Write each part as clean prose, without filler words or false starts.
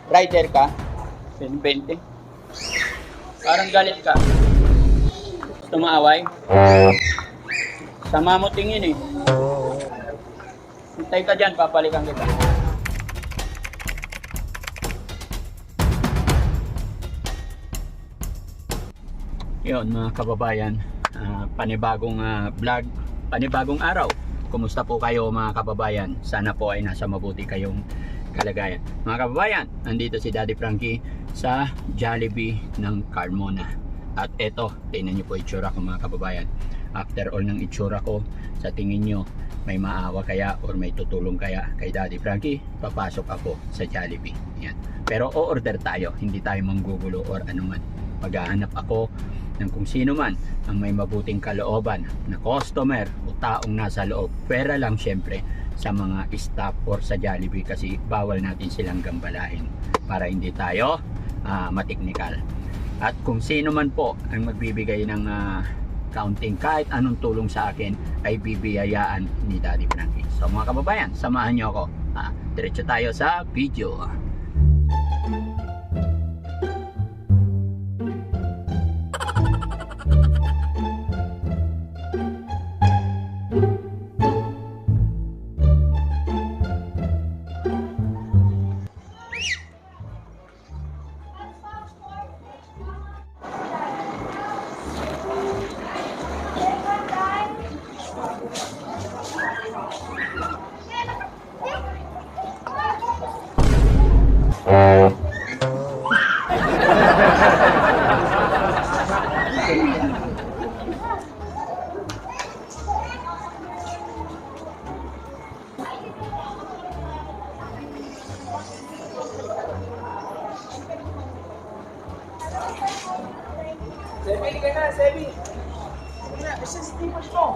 Rider ka? 20. Parang galit ka. Gusto maaway? Sama mo tingin eh. Hintay ka dyan, papalikan kita. Yun mga kababayan, panibagong vlog, panibagong araw. Kumusta po kayo mga kababayan? Sana po ay nasa mabuti kayong kalagayan. Mga kababayan, nandito si Daddy Frankie sa Jollibee ng Carmona. At eto, tingnan niyo po itsura ko mga kababayan. After all ng itsura ko, sa tingin nyo, may maawa kaya or may tutulong kaya kay Daddy Frankie? Papasok ako sa Jollibee. Yan. Pero o-order tayo, hindi tayo manggugulo or anuman. Maghahanap ako ng kung sino man ang may mabuting kalooban na customer o taong nasa loob. Pera lang syempre sa mga staff or sa Jollibee kasi bawal natin silang gambalahin para hindi tayo mateknikal. At kung sino man po ang magbibigay ng counting kahit anong tulong sa akin ay bibiyayaan ni Daddy Frankie. So mga kababayan, samahan nyo ako. Diretso tayo sa video. Sebi ka na, Sebi. Isa sa tipos mo.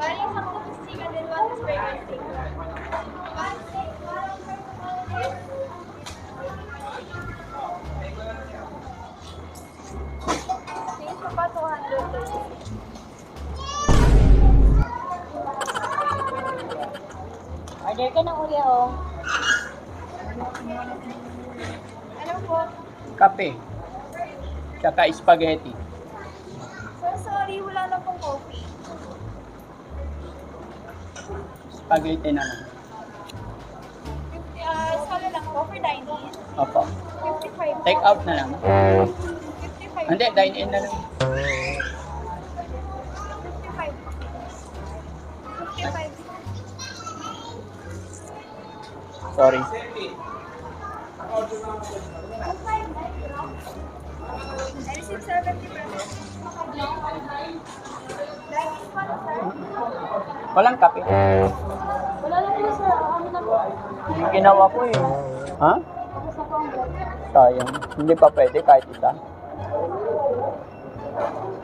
Paling sa mga sticker din one spray sticker. Tingin ko pa 200. Order ka ng uli oh. Ano po? Kape. Tsaka spaghetti. Sir, sorry, wala na pong coffee. Spaghetti na lang. 50, sala lang po for dine-in. Opo. 55 po. Take out na lang. 55 Hindi, dine in na lang. 55 po. 55. Sorry. I received 70 pesos. Dine-in pa na, sir. Walang kape. Wala na po, sir. Ano na po? Yung ginawa ko eh. Ha? Tapos na po ang bread. Sayang. Hindi pa pwede kahit isa.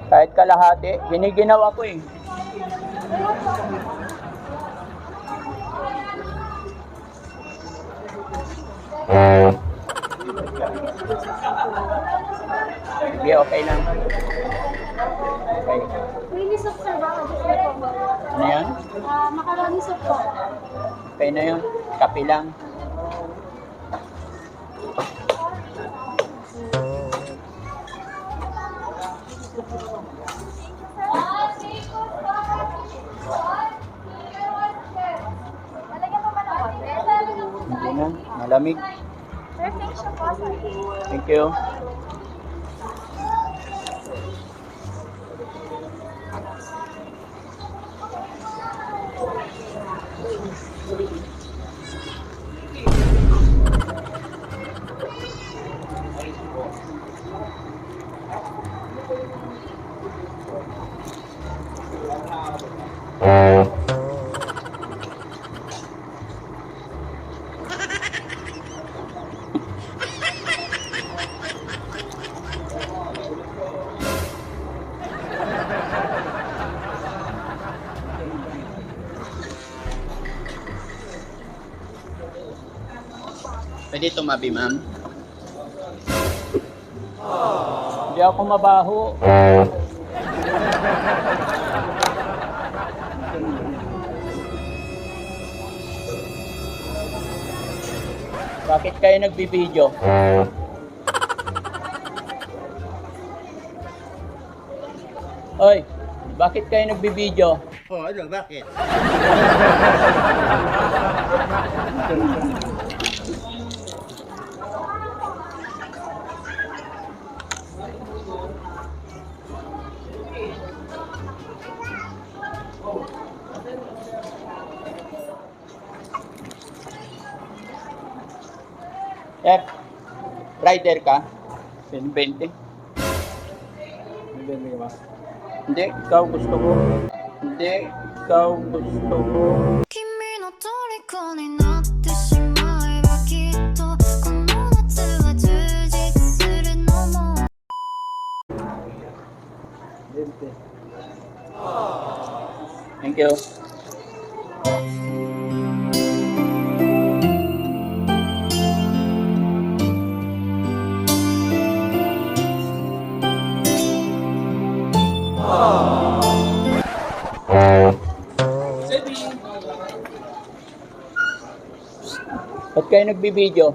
Kahit kalahati. Giniginawa ko eh. Sige, okay lang. Okay. Macaroni soup, sir. Baka gusto niyo po. Ano yan? Macaroni soup po. Okay na yun. Kape lang. Lalagyan pa ba ng water? Hindi na. Malamig. Sir, thanks siya po, sir. Thank you. Pwede tumabi, ma'am. Hindi ako mabaho. Bakit kayo nagbibideo? Oy, bakit kayo nagbibideo? Oh, ano, bakit? Chef, rider ka? 20. Hindi, ikaw gusto ko. Hindi, ikaw gusto ko. 君の虜になってしまえばきっとこの夏は充実するのも Thank you. Ba't kayo nagbibideo?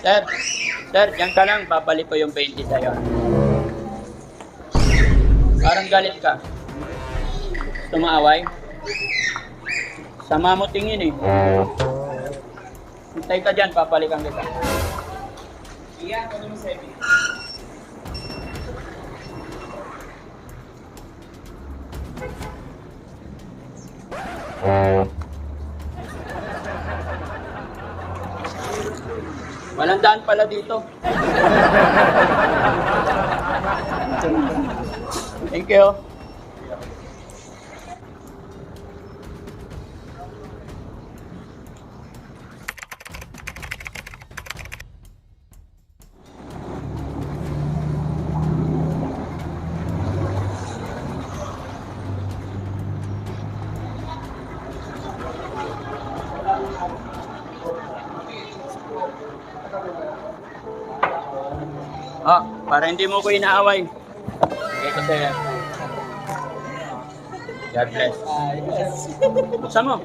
Sir, diyan ka lang, babalik ko yung 20 sa'yo. Parang galit ka. Tumaaway? Sama mo tingin eh. Hintay ka dyan, papalikan kita. Iya, ano mo sabi? Walang daan pala dito. Thank you. Para hindi mo ko inaaway. Okay, kasi God bless. Buksan mo.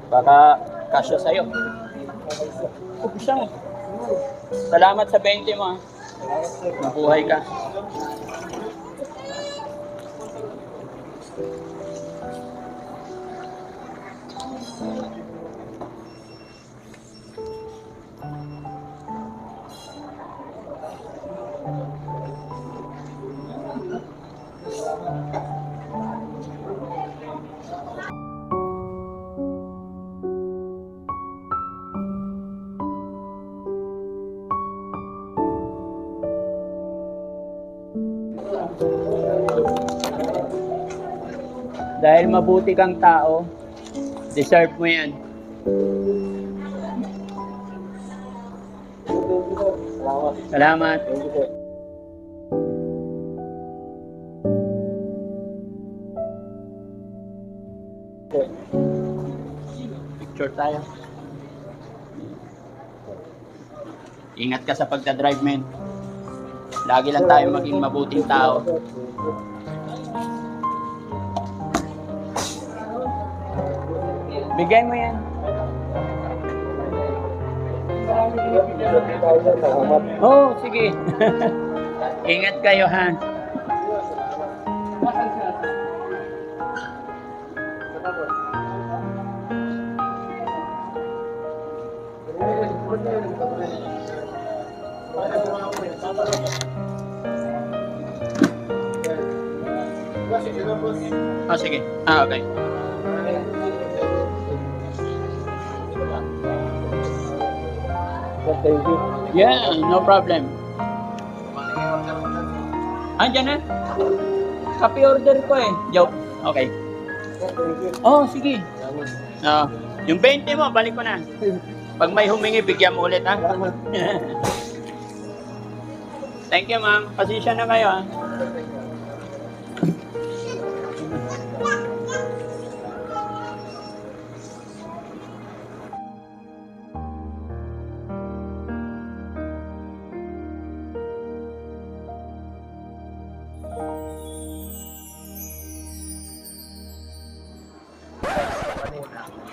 Baka kasya sa'yo. Buksan mo. Salamat sa 20 mo. Mabuhay ka. Dahil mabuti kang tao, deserve mo yan. Salamat. Picture tayo. Ingat ka sa pagdadrive, men. Lagi lang tayo maging mabuting tao. Bigay mo yan. Oh, sige. Ingat kayo, ha. Oh, sige. Okay. Yeah, no problem. Andiyan na. Copy order ko eh. Joke. Okay. Oh, sige. Yung 20 mo, balik ko na. Pag may humingi, bigyan mo ulit, ha? Thank you, ma'am. Pasensya na kayo, ha?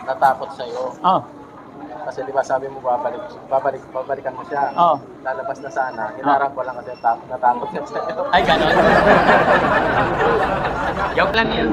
natakot sa'yo. Oh, Kasi di ba sabi mo babalikan mo siya. oh. Lalabas na sana. Hinarap ko lang kasi natakot siya sa'yo. Ay, ganon. Joke lang yan.